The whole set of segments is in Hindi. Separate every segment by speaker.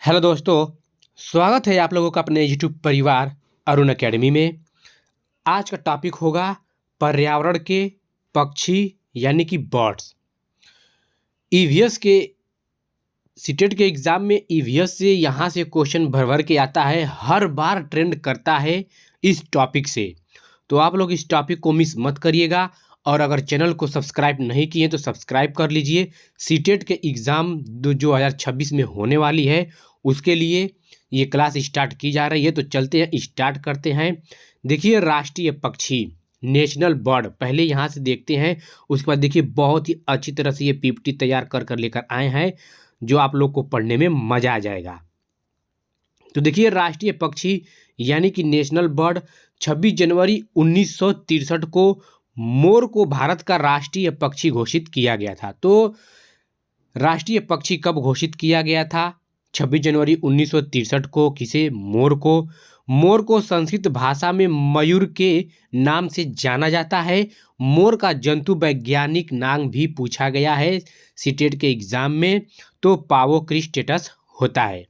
Speaker 1: हेलो दोस्तों, स्वागत है आप लोगों का अपने यूट्यूब परिवार अरुण एकेडमी में। आज का टॉपिक होगा पर्यावरण के पक्षी यानी कि बर्ड्स। ईवीएस के सीटेट के एग्ज़ाम में ईवीएस से यहाँ से क्वेश्चन भर भर के आता है, हर बार ट्रेंड करता है इस टॉपिक से। तो आप लोग इस टॉपिक को मिस मत करिएगा और अगर चैनल को सब्सक्राइब नहीं किए तो सब्सक्राइब कर लीजिए। सीटेट के एग्ज़ाम 2026 में होने वाली है, उसके लिए ये क्लास स्टार्ट की जा रही है। तो चलते हैं, स्टार्ट करते हैं। देखिए, राष्ट्रीय पक्षी नेशनल बर्ड पहले यहाँ से देखते हैं, उसके बाद देखिए बहुत ही अच्छी तरह से ये पीपीटी तैयार कर कर लेकर आए हैं जो आप लोग को पढ़ने में मज़ा आ जाएगा। तो देखिए, राष्ट्रीय पक्षी यानी कि नेशनल बर्ड 26 जनवरी 1963 को मोर को भारत का राष्ट्रीय पक्षी घोषित किया गया था। तो राष्ट्रीय पक्षी कब घोषित किया गया था? 26 जनवरी 1963 को। किसे? मोर को। मोर को संस्कृत भाषा में मयूर के नाम से जाना जाता है। मोर का जंतु वैज्ञानिक नाम भी पूछा गया है सीटेट के एग्ज़ाम में, तो पावोक्रिस्टेटस होता है।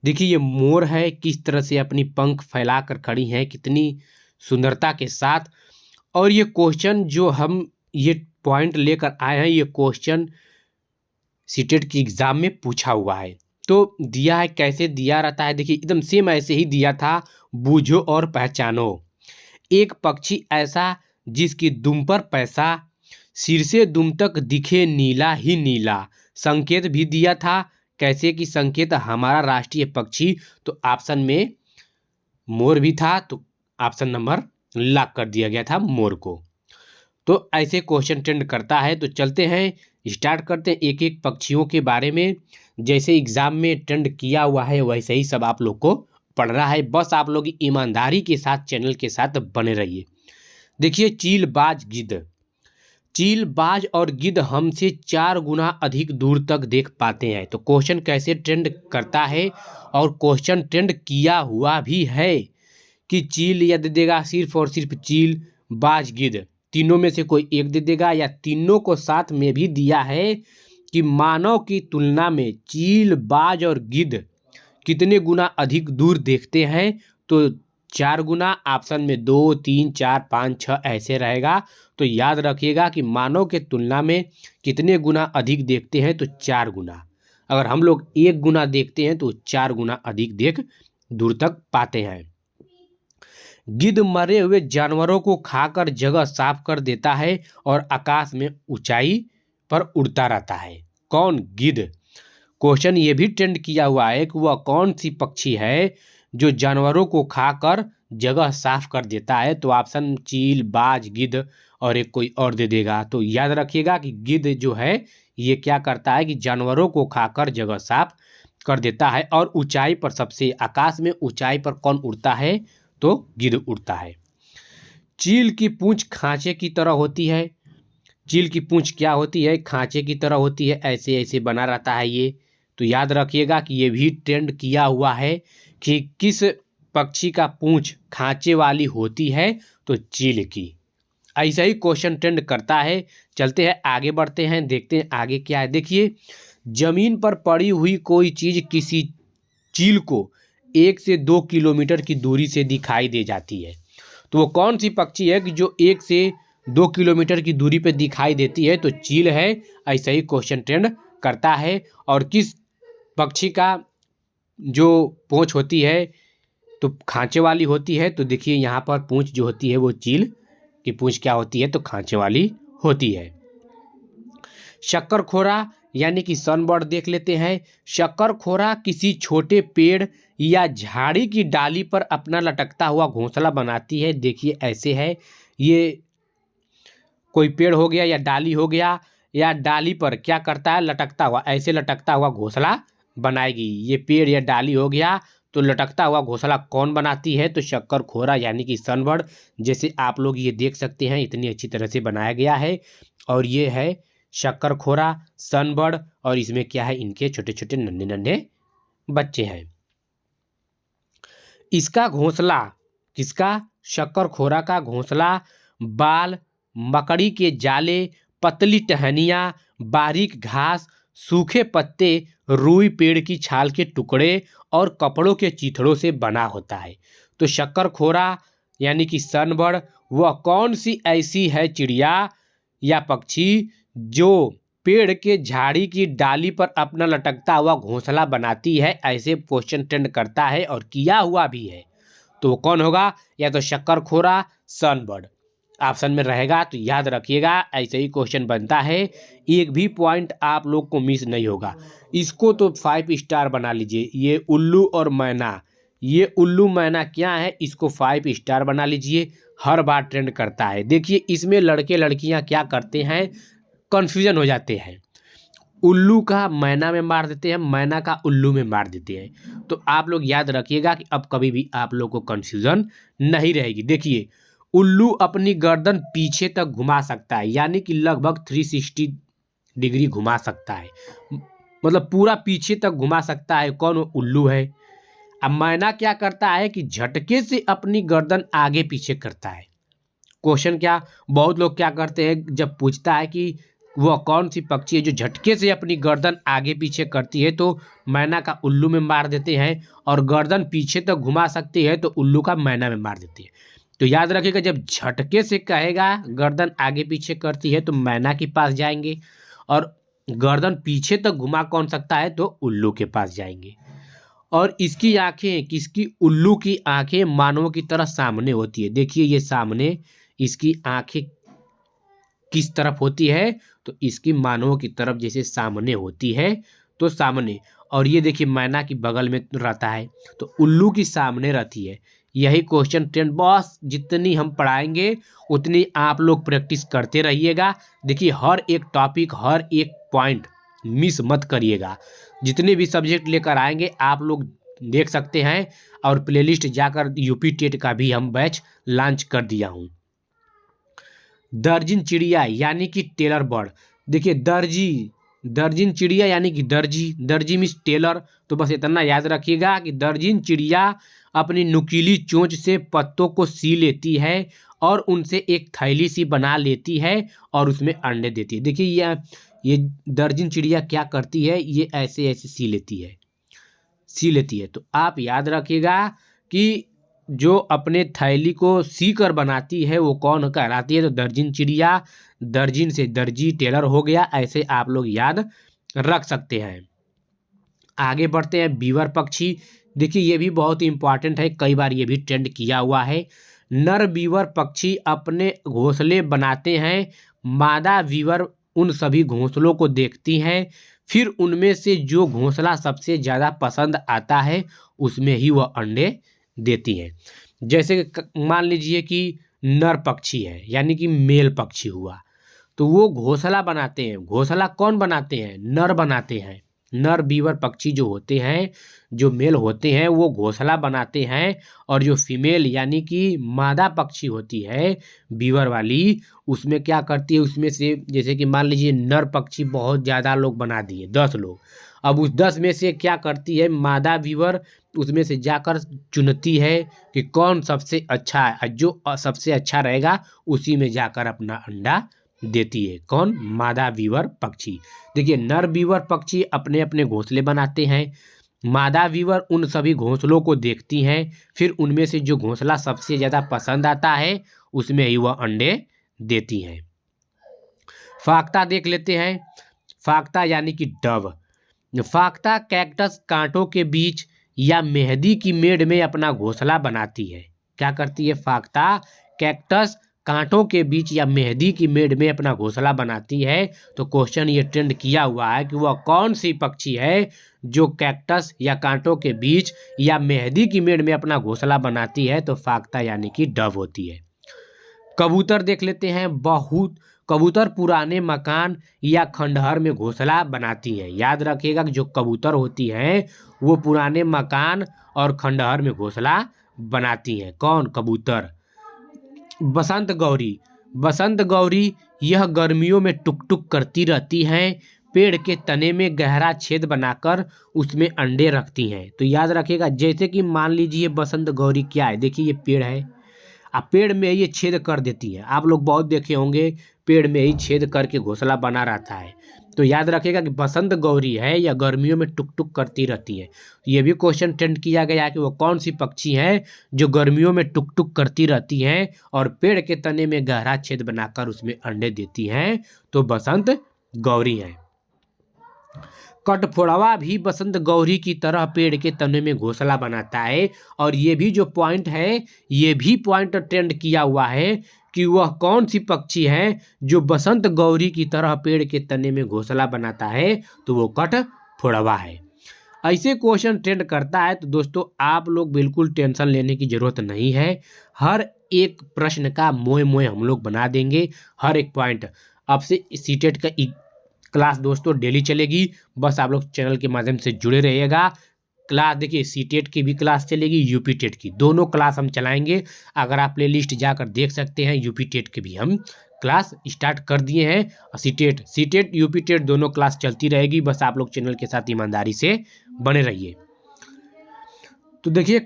Speaker 1: देखिए, ये मोर है, किस तरह से अपनी पंख फैलाकर खड़ी हैं, कितनी सुंदरता के साथ। और ये क्वेश्चन जो हम ये पॉइंट लेकर आए हैं, ये क्वेश्चन सीटेट की एग्ज़ाम में पूछा हुआ है। तो दिया है, कैसे दिया रहता है देखिए, एकदम सेम ऐसे ही दिया था। बूझो और पहचानो, एक पक्षी ऐसा जिसकी दुम पर पैसा, सिर से दुम तक दिखे नीला ही नीला। संकेत भी दिया था, कैसे कि संकेत हमारा राष्ट्रीय पक्षी, तो ऑप्शन में मोर भी था, तो ऑप्शन नंबर लॉक कर दिया गया था मोर को। तो ऐसे क्वेश्चन ट्रेंड करता है। तो चलते हैं, स्टार्ट करते हैं एक एक पक्षियों के बारे में। जैसे एग्ज़ाम में ट्रेंड किया हुआ है वैसे ही सब आप लोग को पढ़ना है। बस आप लोग ईमानदारी के साथ चैनल के साथ बने रहिए। देखिए, चील, बाज, गिद्ध। चील, बाज और गिद्ध हमसे 4 गुना अधिक दूर तक देख पाते हैं। तो क्वेश्चन कैसे ट्रेंड करता है, और क्वेश्चन ट्रेंड किया हुआ भी है कि चील या दे देगा सिर्फ और सिर्फ चील, बाज, गिद्ध, तीनों में से कोई एक दे देगा, या तीनों को साथ में भी दिया है कि मानव की तुलना में चील, बाज और गिद्ध कितने गुना अधिक दूर देखते हैं। तो 4 गुना, ऑप्शन में 2, 3, 4, 5, 6 ऐसे रहेगा। तो याद रखिएगा कि मानव के तुलना में कितने गुना अधिक देखते हैं, तो 4 गुना। अगर हम लोग 1 गुना देखते हैं तो 4 गुना अधिक देख दूर तक पाते हैं। गिद्ध मरे हुए जानवरों को खाकर जगह साफ कर देता है और आकाश में ऊंचाई पर उड़ता रहता है। कौन? गिद्ध। क्वेश्चन ये भी ट्रेंड किया हुआ है कि वह कौन सी पक्षी है जो जानवरों को खाकर जगह साफ कर देता है। तो ऑप्शन चील, बाज, गिद्ध और एक कोई और दे देगा। तो याद रखिएगा कि गिद्ध जो है ये क्या करता है कि जानवरों को खाकर जगह साफ कर देता है। और ऊंचाई पर, सबसे आकाश में ऊंचाई पर कौन उड़ता है? तो गिद्ध उड़ता है। चील की पूंछ खांचे की तरह होती है। चील की पूंछ क्या होती है? खांचे की तरह होती है, ऐसे ऐसे बना रहता है ये। तो याद रखिएगा कि ये भी ट्रेंड किया हुआ है कि किस पक्षी का पूंछ खांचे वाली होती है, तो चील की। ऐसा ही क्वेश्चन ट्रेंड करता है। चलते हैं, आगे बढ़ते हैं, देखते हैं आगे क्या है। देखिए, जमीन पर पड़ी हुई कोई चीज किसी चील को 1 से 2 किलोमीटर की दूरी से दिखाई दे जाती है। तो वो कौन सी पक्षी है कि जो 1 से 2 किलोमीटर की दूरी पे दिखाई देती है? तो चील है। ऐसा ही क्वेश्चन ट्रेंड करता है। और किस पक्षी का जो पूंछ होती है तो खांचे वाली होती है? तो देखिए, यहाँ पर पूंछ जो होती है वो चील की पूंछ क्या होती है? तो खांचे वाली होती है। शक्करखोरा यानी कि सनबर्ड देख लेते हैं। शक्करखोरा किसी छोटे पेड़ या झाड़ी की डाली पर अपना लटकता हुआ घोंसला बनाती है। देखिए, ऐसे है, ये कोई पेड़ हो गया या डाली हो गया, या डाली पर क्या करता है? लटकता हुआ, ऐसे लटकता हुआ घोंसला बनाएगी। ये पेड़ या डाली हो गया, तो लटकता हुआ घोंसला कौन बनाती है? तो शक्करखोरा यानी कि सनबर्ड। जैसे आप लोग ये देख सकते हैं, इतनी अच्छी तरह से बनाया गया है। और ये है शक्करखोरा, सनबर्ड, और इसमें क्या है? इनके छोटे छोटे नन्हे नन्हे बच्चे हैं। इसका घोंसला, किसका? शक्करखोरा का घोंसला बाल, मकड़ी के जाले, पतली टहनियाँ, बारीक घास, सूखे पत्ते, रुई, पेड़ की छाल के टुकड़े और कपड़ों के चिथड़ों से बना होता है। तो शक्करखोरा यानी कि सनबर्ड वह कौन सी ऐसी है चिड़िया या पक्षी जो पेड़ के झाड़ी की डाली पर अपना लटकता हुआ घोंसला बनाती है? ऐसे क्वेश्चन ट्रेंड करता है और किया हुआ भी है। तो वो कौन होगा? या तो शक्करखोरा, सनबर्ड ऑप्शन में रहेगा। तो याद रखिएगा, ऐसे ही क्वेश्चन बनता है, एक भी पॉइंट आप लोग को मिस नहीं होगा। इसको तो 5 स्टार बना लीजिए। ये उल्लू और मैना, ये उल्लू मैना क्या है, इसको 5 स्टार बना लीजिए। हर बार ट्रेंड करता है। देखिए इसमें लड़के लड़कियां क्या करते हैं, कन्फ्यूजन हो जाते हैं। उल्लू का मैना में मार देते हैं, मैना का उल्लू में मार देते हैं। तो आप लोग याद रखिएगा कि अब कभी भी आप लोग को कन्फ्यूजन नहीं रहेगी। देखिए उल्लू अपनी गर्दन पीछे तक घुमा सकता है, यानी कि लगभग 360 डिग्री घुमा सकता है, मतलब पूरा पीछे तक घुमा सकता है। कौन? उल्लू है। अब मैना क्या करता है कि झटके से अपनी गर्दन आगे पीछे करता है। क्वेश्चन क्या, बहुत लोग क्या करते हैं, जब पूछता है कि वह कौन सी पक्षी है जो झटके से अपनी गर्दन आगे पीछे करती है, तो मैना का उल्लू में मार देते हैं, और गर्दन पीछे तक घुमा सकती है तो उल्लू का मैना में मार देते हैं। तो याद रखिएगा, जब झटके से कहेगा गर्दन आगे पीछे करती है तो मैना के पास जाएंगे, और गर्दन पीछे तक घुमा कौन सकता है, तो उल्लू के पास जाएंगे। और इसकी आंखें, किसकी? उल्लू की आंखें मानवों की तरह सामने होती है। देखिए ये सामने, इसकी आंखें किस तरफ होती है, तो इसकी मानवों की तरफ जैसे सामने होती है, तो सामने। और ये देखिए मैना की बगल में रहता है, तो उल्लू की सामने रहती है। यही क्वेश्चन ट्रेंड बॉस, जितनी हम पढ़ाएंगे उतनी आप लोग प्रैक्टिस करते रहिएगा। देखिए हर एक टॉपिक, हर एक पॉइंट मिस मत करिएगा। जितने भी सब्जेक्ट लेकर आएंगे आप लोग देख सकते हैं, और प्लेलिस्ट जाकर यूपी टेट का भी हम बैच लॉन्च कर दिया हूँ। दर्जिन चिड़िया यानी कि टेलर बर्ड। देखिए दर्जिन चिड़िया यानी कि दर्जी मीन्स टेलर। तो बस इतना याद रखिएगा कि दर्जिन चिड़िया अपनी नुकीली चोंच से पत्तों को सी लेती है और उनसे एक थैली सी बना लेती है और उसमें अंडे देती है। देखिए ये दर्जिन चिड़िया क्या करती है, ये ऐसे ऐसे सी लेती है। तो आप याद रखिएगा कि जो अपने थैली को सी कर बनाती है वो कौन कहलाती है, तो दर्जिन चिड़िया। दर्जिन से दर्जी, टेलर हो गया। ऐसे आप लोग याद रख सकते हैं। आगे बढ़ते हैं, बीवर पक्षी। देखिए ये भी बहुत इंपॉर्टेंट है, कई बार ये भी ट्रेंड किया हुआ है। नर बीवर पक्षी अपने घोंसले बनाते हैं, मादा बीवर उन सभी घोंसलों को देखती हैं, फिर उनमें से जो घोंसला सबसे ज़्यादा पसंद आता है उसमें ही वह अंडे देती हैं। जैसे मान लीजिए कि नर पक्षी है, यानी कि मेल पक्षी हुआ, तो वो घोंसला बनाते हैं। घोंसला कौन बनाते हैं? नर बनाते हैं। नर बीवर पक्षी जो होते हैं, जो मेल होते हैं, वो घोंसला बनाते हैं, और जो फीमेल यानी कि मादा पक्षी होती है बीवर वाली, उसमें क्या करती है, उसमें से जैसे कि मान लीजिए नर पक्षी बहुत ज़्यादा लोग बना दिए, 10 लोग। अब उस 10 में से क्या करती है मादा बीवर, उसमें से जाकर चुनती है कि कौन सबसे अच्छा है, जो सबसे अच्छा रहेगा उसी में जाकर अपना अंडा देती है। कौन? मादा बीवर पक्षी। देखिए नर बीवर पक्षी अपने अपने घोंसले बनाते हैं, मादा बीवर उन सभी घोंसलों को देखती हैं, फिर उनमें से जो घोंसला सबसे ज़्यादा पसंद आता है उसमें ही वह अंडे देती हैं। फाख्ता देख लेते हैं। फाख्ता यानी कि डव। फाख्ता कैक्टस कांटों के बीच या मेहंदी की मेड़ में अपना घोंसला बनाती है। क्या करती है? फाख्ता कैक्टस कांटों के बीच या मेहंदी की मेड़ में अपना घोंसला बनाती है। तो क्वेश्चन ये ट्रेंड किया हुआ है कि वह कौन सी पक्षी है जो कैक्टस या कांटों के बीच या मेहंदी की मेड़ में अपना घोंसला बनाती है, तो फाख्ता यानी कि डव होती है। कबूतर देख लेते हैं। बहुत कबूतर पुराने मकान या खंडहर में घोंसला बनाती हैं। याद रखिएगा कि जो कबूतर होती हैं वो पुराने मकान और खंडहर में घोंसला बनाती हैं। कौन? कबूतर। बसंत गौरी यह गर्मियों में टुक टुक करती रहती हैं, पेड़ के तने में गहरा छेद बनाकर उसमें अंडे रखती हैं। तो याद रखिएगा, जैसे कि मान लीजिए बसंत गौरी क्या है, देखिए ये पेड़ है, अब पेड़ में ये छेद कर देती है। आप लोग बहुत देखे होंगे पेड़ में ही छेद करके घोंसला बना रहता है। तो याद रखिएगा कि बसंत गौरी है या गर्मियों में टुक टुक करती रहती है। ये भी क्वेश्चन ट्रेंड किया गया है कि वो कौन सी पक्षी है जो गर्मियों में टुक टुक करती रहती हैं और पेड़ के तने में गहरा छेद बनाकर उसमें अंडे देती हैं, तो बसंत गौरी है। कठफोड़वा भी बसंत गौरी की तरह पेड़ के तने में घोंसला बनाता है। और ये भी जो पॉइंट है, ये भी पॉइंट ट्रेंड किया हुआ है कि वह कौन सी पक्षी है जो बसंत गौरी की तरह पेड़ के तने में घोंसला बनाता है, तो वो कठफोड़वा है। ऐसे क्वेश्चन ट्रेंड करता है तो दोस्तों आप लोग बिल्कुल टेंशन लेने की ज़रूरत नहीं है। हर एक प्रश्न का मोए मोए हम लोग बना देंगे, हर एक पॉइंट। अब से सीटेट का क्लास दोस्तों डेली चलेगी, बस आप लोग चैनल के माध्यम से जुड़े रहिएगा। क्लास देखिए, सीटेट की भी क्लास चलेगी, यूपी टेट की, दोनों क्लास हम चलाएंगे। अगर आप प्लेलिस्ट जाकर देख सकते हैं, यूपी टेट के भी हम क्लास स्टार्ट कर दिए हैं। और सीटेट यूपी टेट दोनों क्लास चलती रहेगी, बस आप लोग चैनल के साथ ईमानदारी से बने रहिए। तो देखिए,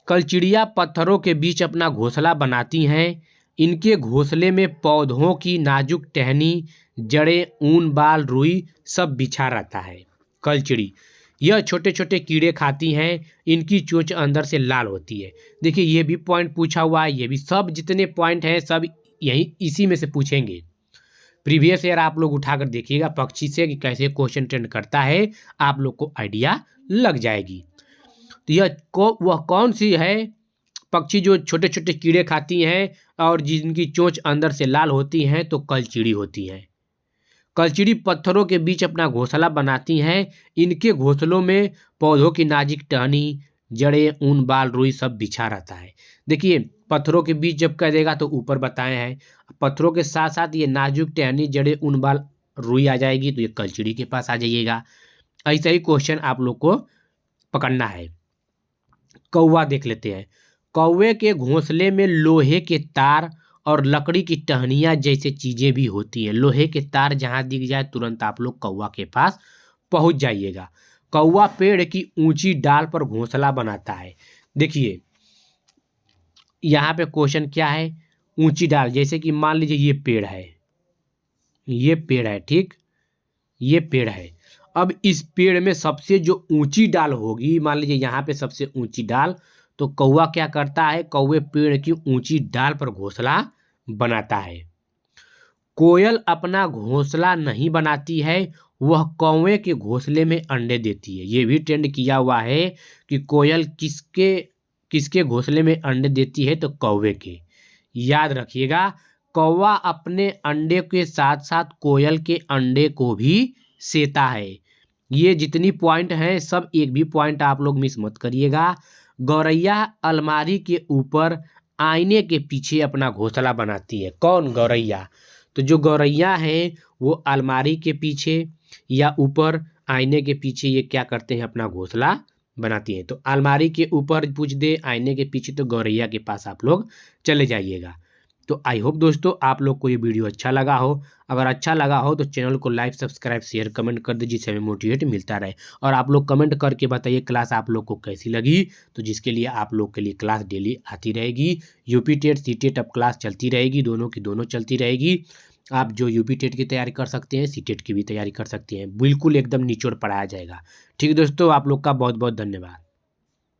Speaker 1: कलचिड़िया पत्थरों के बीच अपना घोंसला बनाती हैं। इनके घोंसले में पौधों की नाजुक टहनी, जड़ें, ऊन, बाल, रुई सब बिछा रहता है। कलचिड़ी यह छोटे छोटे कीड़े खाती हैं। इनकी चोंच अंदर से लाल होती है। देखिए, ये भी पॉइंट पूछा हुआ है, ये भी सब जितने पॉइंट हैं सब यही इसी में से पूछेंगे। प्रीवियस ईयर आप लोग उठाकर देखिएगा पक्षी से कि कैसे क्वेश्चन ट्रेंड करता है, आप लोग को आइडिया लग जाएगी। तो वह कौन सी है पक्षी जो छोटे छोटे कीड़े खाती हैं और जिनकी चोंच अंदर से लाल होती हैं, तो कलचिड़ी होती हैं। कलचिड़ी पत्थरों के बीच अपना घोंसला बनाती हैं। इनके घोंसलों में पौधों की नाजुक टहनी, जड़ें, ऊन, बाल, रुई सब बिछा रहता है। देखिए, पत्थरों के बीच जब कह देगा तो ऊपर बताए हैं, पत्थरों के साथ साथ ये नाजुक टहनी, जड़ें, ऊन, बाल, रुई आ जाएगी तो ये कलचिड़ी के पास आ जाइएगा। ऐसा ही क्वेश्चन आप लोग को पकड़ना है। कौवा देख लेते हैं। कौवे के घोंसले में लोहे के तार और लकड़ी की टहनियाँ जैसे चीज़ें भी होती हैं। लोहे के तार जहाँ दिख जाए तुरंत आप लोग कौवा के पास पहुँच जाइएगा। कौवा पेड़ की ऊंची डाल पर घोंसला बनाता है। देखिए, यहाँ पे क्वेश्चन क्या है, ऊंची डाल, जैसे कि मान लीजिए ये पेड़ है, ये पेड़ है, ठीक, ये पेड़ है। अब इस पेड़ में सबसे जो ऊंची डाल होगी, मान लीजिए यहाँ पे सबसे ऊंची डाल, तो कौवा क्या करता है, कौवे पेड़ की ऊंची डाल पर घोंसला बनाता है। कोयल अपना घोंसला नहीं बनाती है, वह कौवे के घोंसले में अंडे देती है। ये भी ट्रेंड किया हुआ है कि कोयल किसके घोंसले में अंडे देती है, तो कौवे के। याद रखिएगा, कौवा अपने अंडे के साथ साथ कोयल के अंडे को भी सेता है। ये जितनी पॉइंट हैं सब एक भी पॉइंट आप लोग मिस मत करिएगा। गौरैया अलमारी के ऊपर आईने के पीछे अपना घोंसला बनाती है। कौन? गौरैया। तो जो गौरैया है वो अलमारी के पीछे या ऊपर आईने के पीछे ये क्या करते हैं, अपना घोंसला बनाती हैं। तो अलमारी के ऊपर पूछ दे, आईने के पीछे, तो गौरैया के पास आप लोग चले जाइएगा। तो आई होप दोस्तों आप लोग को ये वीडियो अच्छा लगा हो। अगर अच्छा लगा हो तो चैनल को लाइक, सब्सक्राइब, शेयर, कमेंट कर दीजिए, जिससे हमें मोटिवेट मिलता रहे। और आप लोग कमेंट करके बताइए क्लास आप लोग को कैसी लगी, तो जिसके लिए आप लोग के लिए क्लास डेली आती रहेगी। यूपी टेट, सी टेट अब क्लास चलती रहेगी, दोनों की दोनों चलती रहेगी। आप जो यूपी टेट की तैयारी कर सकते हैं, सी टेट की भी तैयारी कर सकते हैं। बिल्कुल एकदम निचोड़ पढ़ाया जाएगा। ठीक है दोस्तों, आप लोग का बहुत बहुत धन्यवाद।